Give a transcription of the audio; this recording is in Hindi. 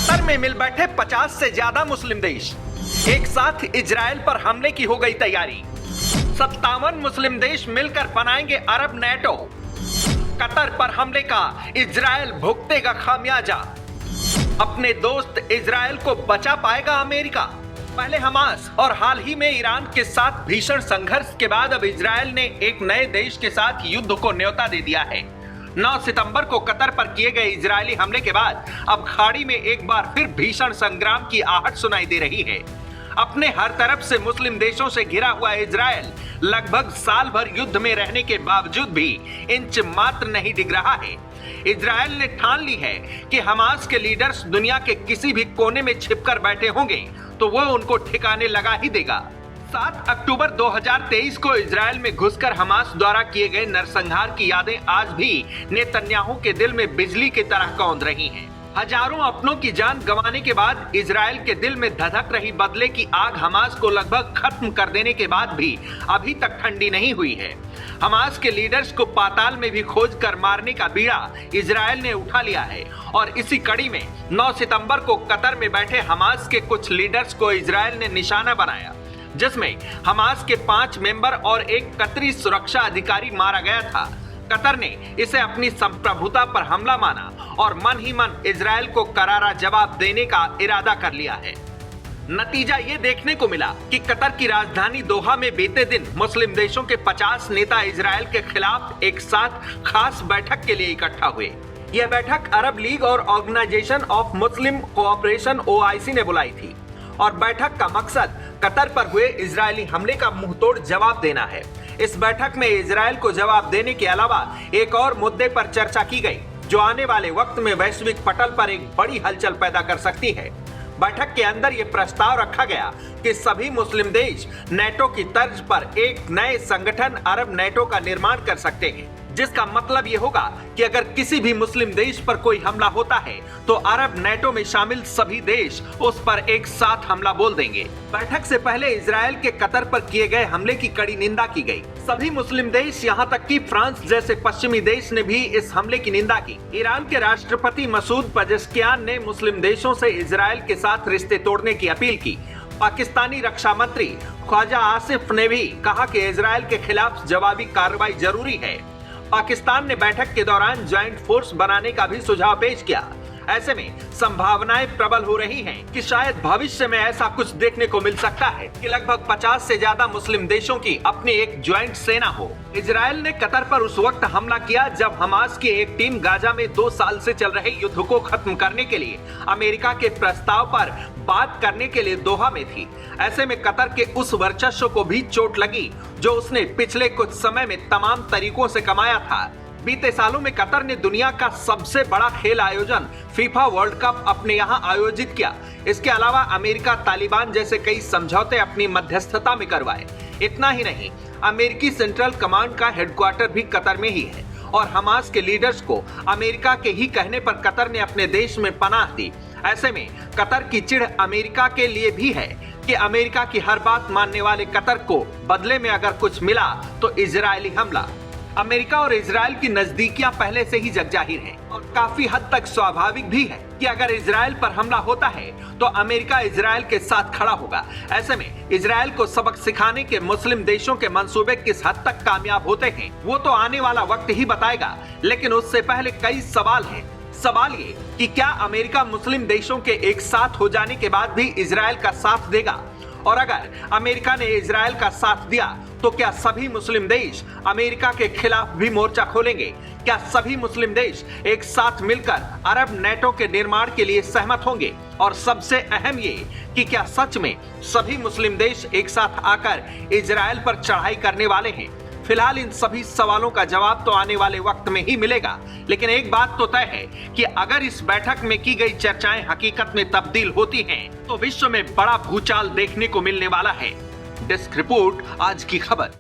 कतर में मिल बैठे 50 से ज्यादा मुस्लिम देश। एक साथ इजराइल पर हमले की हो गई तैयारी। 57 मुस्लिम देश मिलकर बनाएंगे अरब नेटो। कतर पर हमले का इजराइल भुगतेगा खामियाजा। अपने दोस्त इजराइल को बचा पाएगा अमेरिका। पहले हमास और हाल ही में ईरान के साथ भीषण संघर्ष के बाद अब इजराइल ने एक नए देश के साथ युद्ध को न्योता दे दिया है। 9 सितंबर को कतर पर किए गए इजरायली हमले के बाद अब खाड़ी में एक बार फिर भीषण संग्राम की आहट सुनाई दे रही है। अपने हर तरफ से मुस्लिम देशों से घिरा हुआ इजराइल लगभग साल भर युद्ध में रहने के बावजूद भी इंच मात्र नहीं डिग रहा है। इजराइल ने ठान ली है कि हमास के लीडर्स दुनिया के किसी भी कोने में छिपकर बैठे होंगे तो वो उनको ठिकाने लगा ही देगा। 7 अक्टूबर 2023 को इजराइल में घुसकर हमास द्वारा किए गए नरसंहार की यादें आज भी नेतन्याहू के दिल में बिजली की तरह कौंध रही हैं। हजारों अपनों की जान गंवाने के बाद इजराइल के दिल में धधक रही बदले की आग हमास को लगभग खत्म कर देने के बाद भी अभी तक ठंडी नहीं हुई है। हमास के लीडर्स को पाताल में भी खोज कर मारने का बीड़ा इजराइल ने उठा लिया है और इसी कड़ी में 9 सितंबर को कतर में बैठे हमास के कुछ लीडर्स को इजराइल ने निशाना बनाया, जिसमें हमास के 5 मेंबर और एक कतरी सुरक्षा अधिकारी मारा गया था। कतर ने इसे अपनी संप्रभुता पर हमला माना और मन ही मन इजराइल को करारा जवाब देने का इरादा कर लिया है। नतीजा ये देखने को मिला कि कतर की राजधानी दोहा में बीते दिन मुस्लिम देशों के 50 नेता इजराइल के खिलाफ एक साथ खास बैठक के लिए इकट्ठा हुए। यह बैठक अरब लीग और organisation of Muslim cooperation OIC ने बुलाई थी और बैठक का मकसद कतर पर हुए इजरायली हमले का मुंहतोड़ जवाब देना है। इस बैठक में इजराइल को जवाब देने के अलावा एक और मुद्दे पर चर्चा की गई जो आने वाले वक्त में वैश्विक पटल पर एक बड़ी हलचल पैदा कर सकती है। बैठक के अंदर यह प्रस्ताव रखा गया कि सभी मुस्लिम देश नेटो की तर्ज पर एक नए संगठन अरब नेटो का निर्माण कर सकते हैं, जिसका मतलब ये होगा कि अगर किसी भी मुस्लिम देश पर कोई हमला होता है तो अरब नेटो में शामिल सभी देश उस पर एक साथ हमला बोल देंगे। बैठक से पहले इजराइल के कतर पर किए गए हमले की कड़ी निंदा की गई। सभी मुस्लिम देश यहाँ तक कि फ्रांस जैसे पश्चिमी देश ने भी इस हमले की निंदा की। ईरान के राष्ट्रपति मसूद पजेश्कियान ने मुस्लिम देशों से इजराइल के साथ रिश्ते तोड़ने की अपील की। पाकिस्तानी रक्षा मंत्री ख्वाजा आसिफ ने भी कहा कि इजराइल के खिलाफ जवाबी कार्रवाई जरूरी है। पाकिस्तान ने बैठक के दौरान ज्वाइंट फोर्स बनाने का भी सुझाव पेश किया। ऐसे में संभावनाएं प्रबल हो रही हैं कि शायद भविष्य में ऐसा कुछ देखने को मिल सकता है कि लगभग 50 से ज्यादा मुस्लिम देशों की अपनी एक ज्वाइंट सेना हो। इजराइल ने कतर पर उस वक्त हमला किया जब हमास की एक टीम गाजा में 2 साल से चल रहे युद्ध को खत्म करने के लिए अमेरिका के प्रस्ताव पर बात करने के लिए दोहा में थी। ऐसे में कतर के उस वर्चस्व को भी चोट लगी जो उसने पिछले कुछ समय में तमाम तरीकों से कमाया था। बीते सालों में कतर ने दुनिया का सबसे बड़ा खेल आयोजन फीफा वर्ल्ड कप अपने यहाँ आयोजित किया। इसके अलावा अमेरिका तालिबान जैसे कई समझौते अपनी मध्यस्थता में करवाए। इतना ही नहीं, अमेरिकी सेंट्रल कमांड का हेडक्वार्टर भी कतर में ही है और हमास के लीडर्स को अमेरिका के ही कहने पर कतर ने अपने देश में पनाह दी। ऐसे में कतर की चिढ़ अमेरिका के लिए भी है कि अमेरिका की हर बात मानने वाले कतर को बदले में अगर कुछ मिला तो इजरायली हमला। अमेरिका और इजराइल की नजदीकियां पहले से ही जगजाहिर है और काफी हद तक स्वाभाविक भी है कि अगर इजराइल पर हमला होता है तो अमेरिका इजराइल के साथ खड़ा होगा। ऐसे में इजराइल को सबक सिखाने के मुस्लिम देशों के मंसूबे किस हद तक कामयाब होते हैं वो तो आने वाला वक्त ही बताएगा, लेकिन उससे पहले कई सवाल हैं। सवाल ये कि क्या अमेरिका मुस्लिम देशों के एक साथ हो जाने के बाद भी इजराइल का साथ देगा, और अगर अमेरिका ने इजराइल का साथ दिया तो क्या सभी मुस्लिम देश अमेरिका के खिलाफ भी मोर्चा खोलेंगे? क्या सभी मुस्लिम देश एक साथ मिलकर अरब नेटो के निर्माण के लिए सहमत होंगे? और सबसे अहम ये कि क्या सच में सभी मुस्लिम देश एक साथ आकर इजराइल पर चढ़ाई करने वाले हैं? फिलहाल इन सभी सवालों का जवाब तो आने वाले वक्त में ही मिलेगा, लेकिन एक बात तो तय है कि अगर इस बैठक में की गई चर्चाएं हकीकत में तब्दील होती हैं, तो विश्व में बड़ा भूचाल देखने को मिलने वाला है। डेस्क रिपोर्ट, आज की खबर।